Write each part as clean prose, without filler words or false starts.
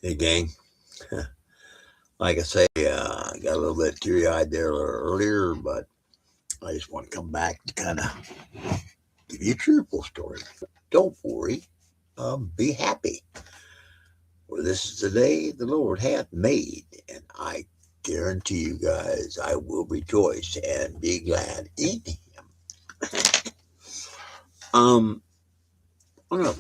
Hey, gang. Like I say, I got a little bit teary eyed there earlier, but I just want to come back to kind of give you a cheerful story. Don't worry, be happy. For this is the day the Lord hath made, and I guarantee you guys I will rejoice and be glad in Him. On a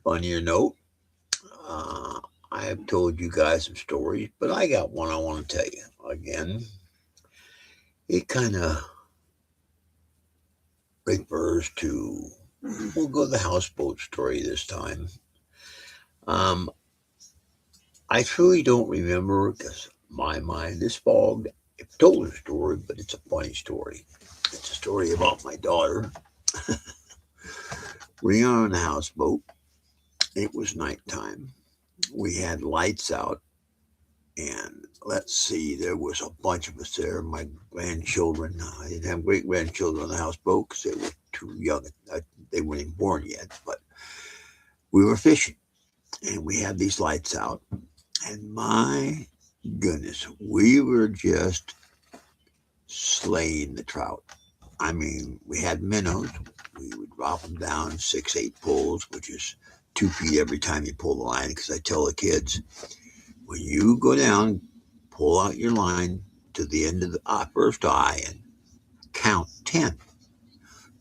funnier note, uh, I have told you guys some stories, but I got one I want to tell you. Again, it kind of refers to, we'll go the houseboat story this time. Um, I truly don't remember because my mind is fogged. I've told a story, but it's a funny story. It's a story about my daughter. We are on a houseboat. It was nighttime. We had lights out, and let's see, there was a bunch of us there. My grandchildren. I didn't have great grandchildren on the houseboat because they were too young. They weren't even born yet. But we were fishing, and we had these lights out. And my goodness, we were just slaying the trout. I mean, we had minnows. We would drop them down 6, 8 pulls, which is 2 feet every time you pull the line. Because I tell the kids, when you go down, pull out your line to the end of the first eye and count 10.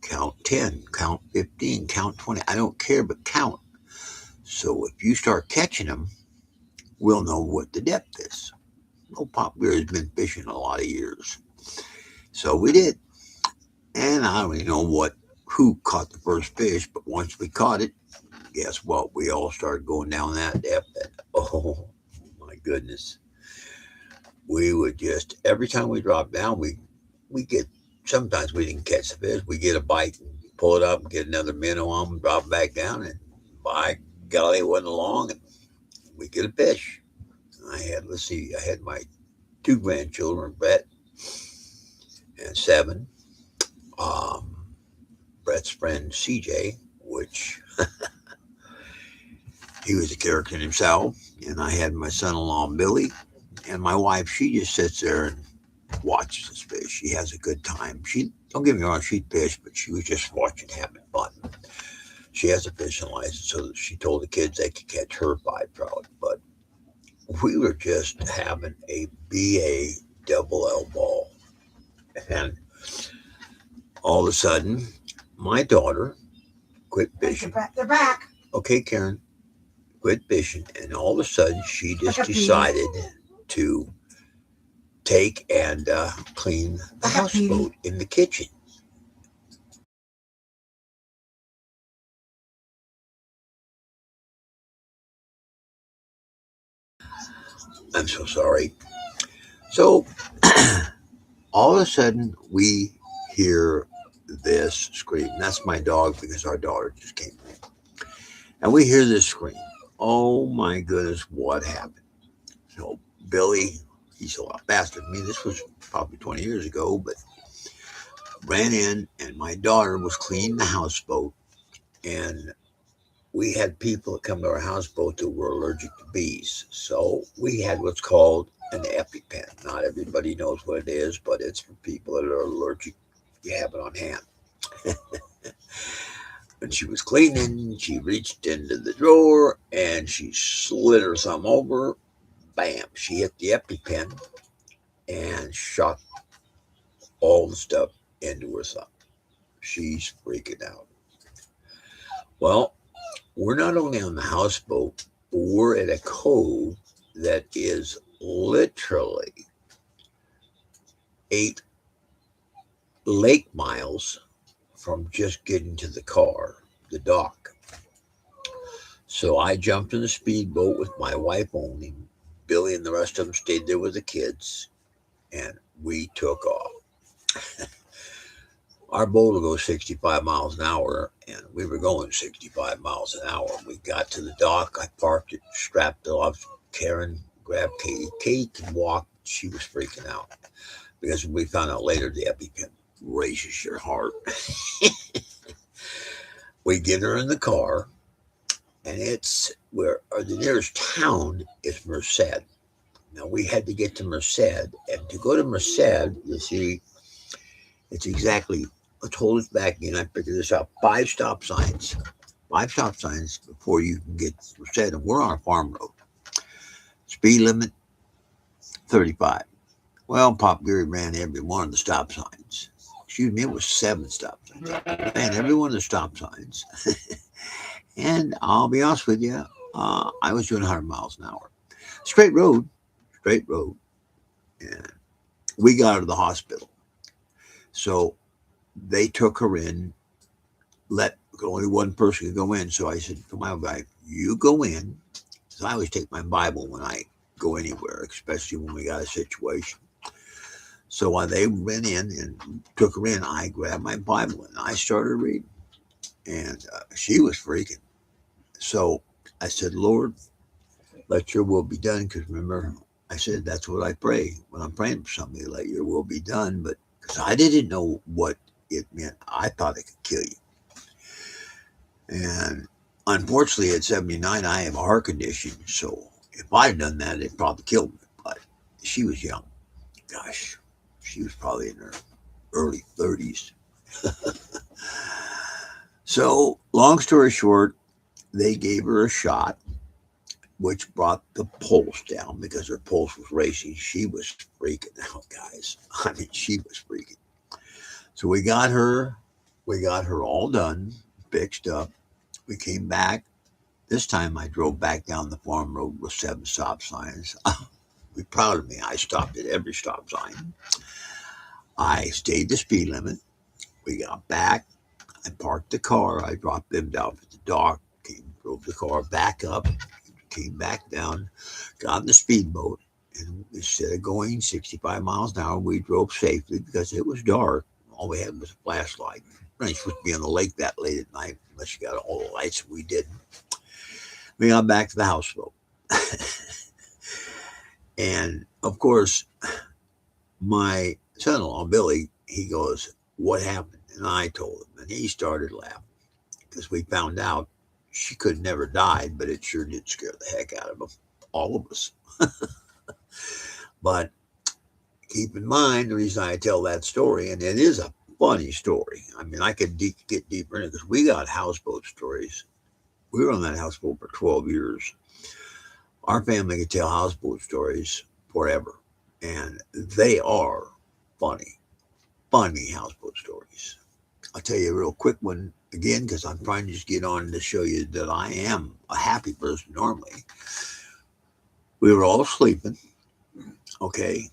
Count 10, count 15, count 20. I don't care, but count. So if you start catching them, we'll know what the depth is. Old Pop Bear has been fishing a lot of years. So we did. And I don't even know who caught the first fish, but once we caught it, guess what? We all started going down that depth. And oh my goodness. We would just every time we dropped down, we get sometimes we didn't catch the fish. We get a bite and pull it up and get another minnow on them, drop it back down, and by golly, it wasn't long and we get a fish. I had my two grandchildren, Brett and 7. Um, Brett's friend CJ, which he was a character in himself, and I had my son-in-law Billy, and my wife. She just sits there and watches us fish. She has a good time. She don't get me wrong, she'd fish, but she was just watching, having fun. She has a fishing license, so she told the kids they could catch her 5 trout. But we were just having a BA double L ball, and all of a sudden, my daughter quit fishing. They're back. Okay, Karen, quit fishing, and all of a sudden she just decided to take and clean the houseboat in the kitchen. I'm so sorry. So all of a sudden we hear this scream. That's my dog because our daughter just came in. And we hear this scream. Oh my goodness, what happened? So Billy, he's a lot faster than me. This was probably 20 years ago, but ran in and my daughter was cleaning the houseboat, and we had people that come to our houseboat that were allergic to bees. So we had what's called an EpiPen. Not everybody knows what it is, but it's for people that are allergic. You have it on hand. When she was cleaning, she reached into the drawer and she slid her thumb over. Bam! She hit the EpiPen and shot all the stuff into her thumb. She's freaking out. Well, we're not only on the houseboat, but we're at a cove that is literally 8 lake miles from just getting to the car, the dock. So I jumped in the speedboat with my wife only. Billy and the rest of them stayed there with the kids, and we took off. Our boat will go 65 miles an hour, and we were going 65 miles an hour. We got to the dock. I parked it, strapped it off. Karen grabbed Katie. Katie could walk. She was freaking out because we found out later the EpiPen raises your heart. We get her in the car, and it's or the nearest town is Merced. Now we had to get to Merced, and to go to Merced, you see, it's exactly. Let's hold it back again. I figured this out. Five stop signs before you can get to Merced, and we're on a farm road. Speed limit 35. Well, Pop Gary ran every one of the stop signs. Excuse me, it was seven stop signs. Ran every one of the stop signs. And I'll be honest with you, I was doing 100 miles an hour. Straight road, straight road. And we got her to the hospital. So they took her in, let only one person could go in. So I said to my guy, you go in. So I always take my Bible when I go anywhere, especially when we got a situation. So while they went in and took her in, I grabbed my Bible and I started reading. And she was freaking. So I said, Lord, let your will be done. Because remember, I said, that's what I pray when I'm praying for somebody, let your will be done. But because I didn't know what it meant, I thought it could kill you. And unfortunately, at 79, I have a heart condition. So if I'd done that, it probably killed me. But she was young. Gosh, she was probably in her early 30s. So, long story short, they gave her a shot, which brought the pulse down because her pulse was racing. She was freaking out, guys. I mean, she was freaking. So we got her all done, fixed up. We came back. This time I drove back down the farm road with seven stop signs. Be proud of me. I stopped at every stop sign. I stayed the speed limit. We got back. I parked the car. I dropped them down at the dock. Drove the car back up. Came back down. Got in the speedboat. And instead of going 65 miles an hour, we drove safely because it was dark. All we had was a flashlight. We're not supposed to be on the lake that late at night unless you got all the lights. We didn't. We got back to the houseboat. And of course, my son-in-law, Billy, he goes, what happened? And I told him, and he started laughing because we found out she could have never died, but it sure did scare the heck out of him, all of us. But keep in mind the reason I tell that story, and it is a funny story. I mean, I could get deeper in it because we got houseboat stories. We were on that houseboat for 12 years. Our family could tell houseboat stories forever, and they are funny, funny houseboat stories. I'll tell you a real quick one again because I'm trying to just get on to show you that I am a happy person normally. We were all sleeping, okay,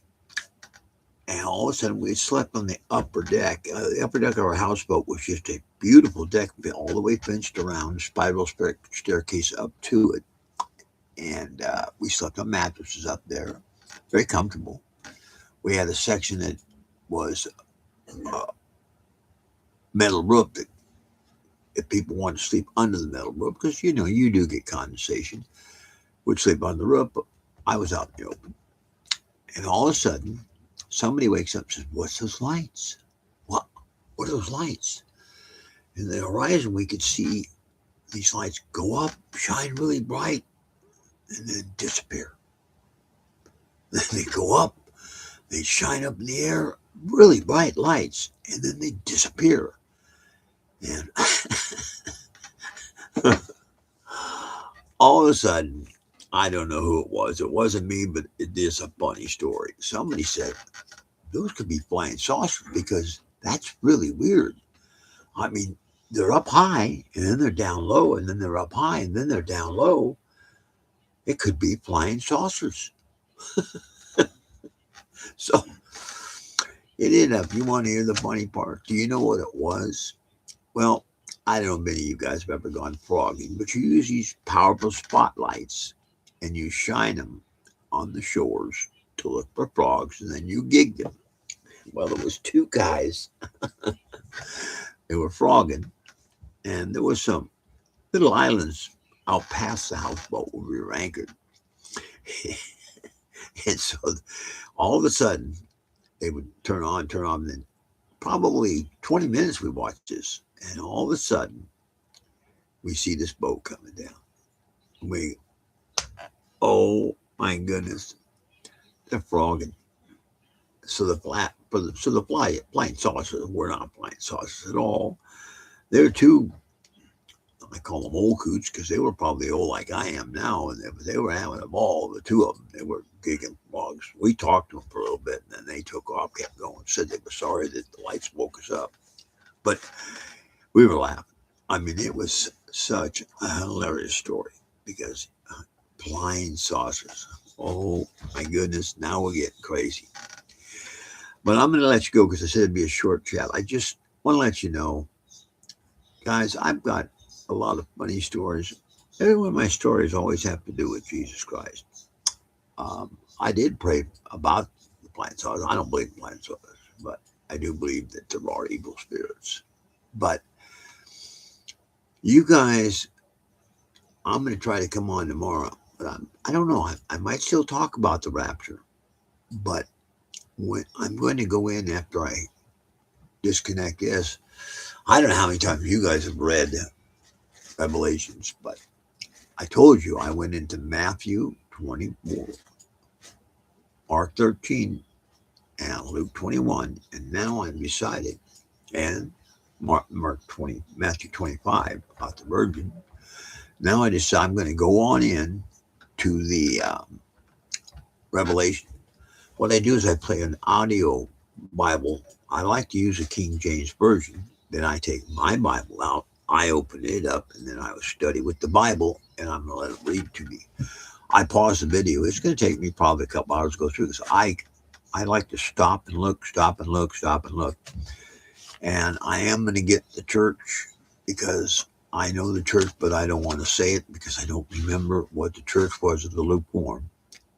and all of a sudden we slept on the upper deck. The upper deck of our houseboat was just a beautiful deck, all the way fenced around, spiral staircase up to it, and we slept on mattresses up there, very comfortable. We had a section that was metal roof that if people wanted to sleep under the metal roof, because you do get condensation, would sleep on the roof, but I was out in the open. And all of a sudden, somebody wakes up and says, what's those lights? What? What are those lights? In the horizon, we could see these lights go up, shine really bright, and then disappear. Then they go up, they shine up in the air, really bright lights, and then they disappear. And all of a sudden, I don't know who it was. It wasn't me, but it is a funny story. Somebody said, those could be flying saucers because that's really weird. I mean, they're up high and then they're down low and then they're up high and then they're down low. It could be flying saucers. So it ended up, you want to hear the funny part? Do you know what it was? Well, I don't know if many of you guys have ever gone frogging, but you use these powerful spotlights and you shine them on the shores to look for frogs and then you gig them. Well, there was two guys. They were frogging, and there was some little islands out past the houseboat where we were anchored. And so all of a sudden they would turn on, and then probably 20 minutes we watched this. And all of a sudden we see this boat coming down. We, oh my goodness, they're frogging. So the flying saucers were not flying saucers at all. They're two, I call them old coots because they were probably old like I am now, and they were having a ball. The two of them, they were gigging frogs. We talked to them for a little bit, and then they took off, kept going, said they were sorry that the lights woke us up, but we were laughing. I mean, it was such a hilarious story because flying saucers. Oh my goodness, now we're getting crazy. But I'm going to let you go because I said it'd be a short chat. I just want to let you know, guys, I've got a lot of funny stories. Every one of my stories always have to do with Jesus Christ. I did pray about the flying saucers. I don't believe in flying saucers, but I do believe that there are evil spirits. But you guys, I'm going to try to come on tomorrow. But I don't know. I might still talk about the rapture, but when I'm going to go in after I disconnect this, I don't know how many times you guys have read Revelations, but I told you I went into Matthew 24, Mark 13, and Luke 21, and now I'm decided, and Mark 20, Matthew 25 about the virgin. Now I decide I'm going to go on in to the Revelation. What I do is I play an audio Bible. I like to use a King James version. Then I take my Bible out, I open it up, and then I will study with the Bible, and I'm going to let it read to me. I pause the video. It's going to take me probably a couple hours to go through this. I like to stop and look, stop and look, stop and look. And I am going to get the church because I know the church, but I don't want to say it because I don't remember what the church was of the lukewarm.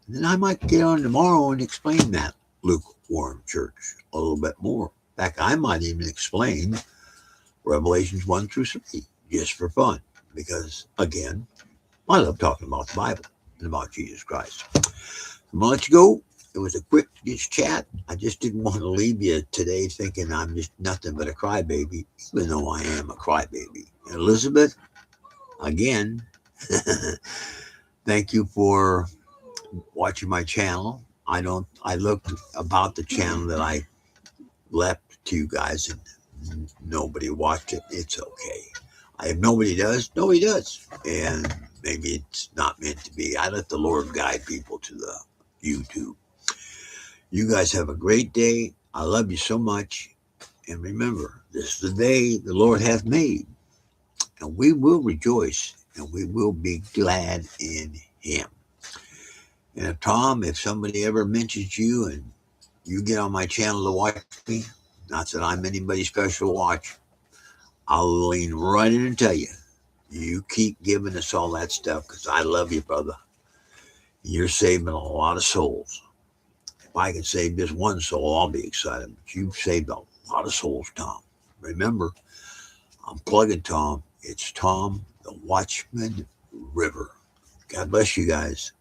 And then I might get on tomorrow and explain that lukewarm church a little bit more. In fact, I might even explain Revelations 1 through 3 just for fun because, again, I love talking about the Bible and about Jesus Christ. I'm going to let you go. It was a quick just chat. I just didn't want to leave you today thinking I'm just nothing but a crybaby, even though I am a crybaby. And Elizabeth, again, thank you for watching my channel. I looked about the channel that I left to you guys and nobody watched it. It's okay. If nobody does, nobody does. And maybe it's not meant to be. I let the Lord guide people to the YouTube. You guys have a great day. I love you so much. And remember, this is the day the Lord hath made. And we will rejoice and we will be glad in him. And if somebody ever mentions you and you get on my channel to watch me, not that I'm anybody special to watch, I'll lean right in and tell you, you keep giving us all that stuff because I love you, brother. You're saving a lot of souls. If I can save just one soul, I'll be excited. But you've saved a lot of souls, Tom. Remember, I'm plugging Tom. It's Tom, the Watchman River. God bless you guys.